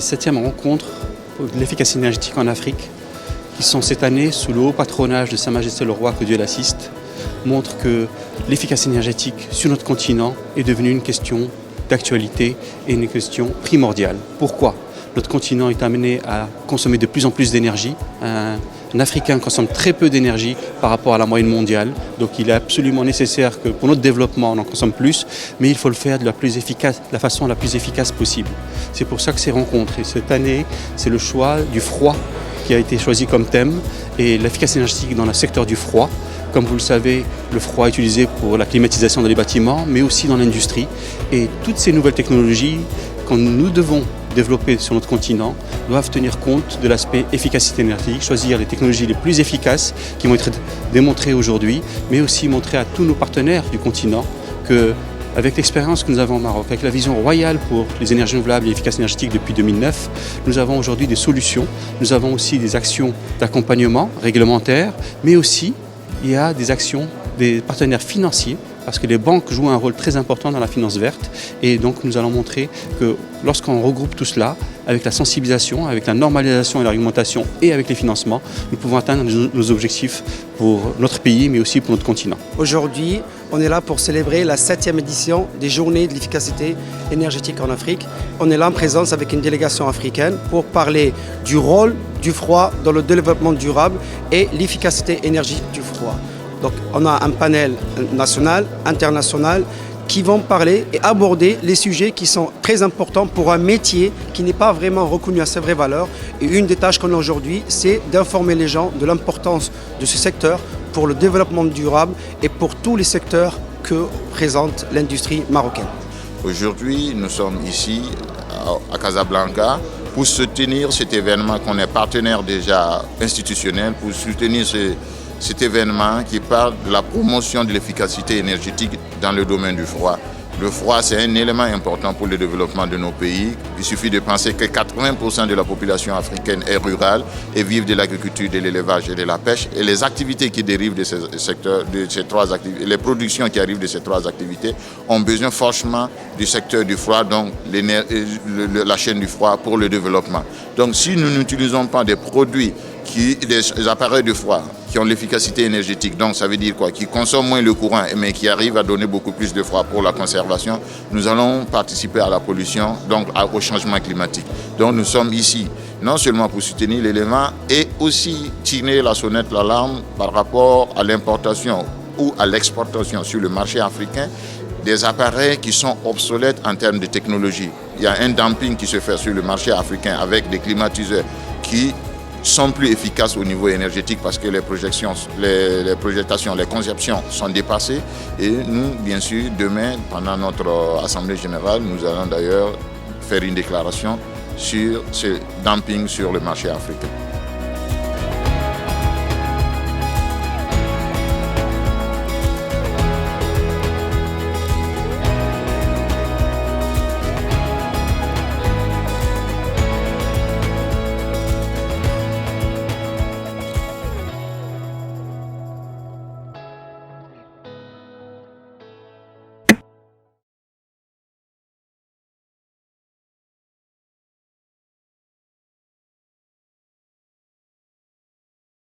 ces 7e rencontres de l'efficacité énergétique en Afrique, qui sont cette année sous le haut patronage de Sa Majesté le Roi, que Dieu l'assiste, montrent que l'efficacité énergétique sur notre continent est devenue une question d'actualité et une question primordiale. Pourquoi ? Notre continent est amené à consommer de plus en plus d'énergie. Un Africain consomme très peu d'énergie par rapport à la moyenne mondiale. Donc il est absolument nécessaire que pour notre développement, on en consomme plus, mais il faut le faire de la façon la plus efficace possible. C'est pour ça que ces rencontres, et cette année, c'est le choix du froid qui a été choisi comme thème, et l'efficacité énergétique dans le secteur du froid. Comme vous le savez, le froid est utilisé pour la climatisation dans les bâtiments, mais aussi dans l'industrie. Et toutes ces nouvelles technologies que nous devons développer sur notre continent doivent tenir compte de l'aspect efficacité énergétique, choisir les technologies les plus efficaces qui vont être démontrées aujourd'hui, mais aussi montrer à tous nos partenaires du continent que, avec l'expérience que nous avons au Maroc, avec la vision royale pour les énergies renouvelables et l'efficacité énergétique depuis 2009, nous avons aujourd'hui des solutions, nous avons aussi des actions d'accompagnement réglementaire, mais aussi il y a des actions des partenaires financiers, parce que les banques jouent un rôle très important dans la finance verte, et donc nous allons montrer que lorsqu'on regroupe tout cela, avec la sensibilisation, avec la normalisation et la réglementation et avec les financements, nous pouvons atteindre nos objectifs pour notre pays, mais aussi pour notre continent. Aujourd'hui, on est là pour célébrer la 7e édition des Journées de l'efficacité énergétique en Afrique. On est là en présence avec une délégation africaine pour parler du rôle du froid dans le développement durable et l'efficacité énergétique du froid. Donc on a un panel national, international, qui vont parler et aborder les sujets qui sont très importants pour un métier qui n'est pas vraiment reconnu à ses vraies valeurs. Et une des tâches qu'on a aujourd'hui, c'est d'informer les gens de l'importance de ce secteur pour le développement durable et pour tous les secteurs que présente l'industrie marocaine. Aujourd'hui, nous sommes ici à Casablanca pour soutenir cet événement qu'on est partenaire déjà institutionnel, pour soutenir cet événement qui parle de la promotion de l'efficacité énergétique dans le domaine du froid. Le froid, c'est un élément important pour le développement de nos pays. Il suffit de penser que 80% de la population africaine est rurale et vivent de l'agriculture, de l'élevage et de la pêche. Et les activités qui dérivent de ces secteurs, de ces trois activités, les productions qui arrivent de ces trois activités ont besoin forcément du secteur du froid, donc la chaîne du froid pour le développement. Donc si nous n'utilisons pas des produits des appareils de froid qui ont l'efficacité énergétique, donc ça veut dire quoi? Qui consomment moins le courant mais qui arrivent à donner beaucoup plus de froid pour la conservation, nous allons participer à la pollution, donc au changement climatique. Donc nous sommes ici non seulement pour soutenir l'élément et aussi tirer la sonnette d'alarme par rapport à l'importation ou à l'exportation sur le marché africain des appareils qui sont obsolètes en termes de technologie. Il y a un dumping qui se fait sur le marché africain avec des climatiseurs qui sont plus efficaces au niveau énergétique parce que les projections, les conceptions sont dépassées. Et nous, bien sûr, demain, pendant notre Assemblée générale, nous allons d'ailleurs faire une déclaration sur ce dumping sur le marché africain.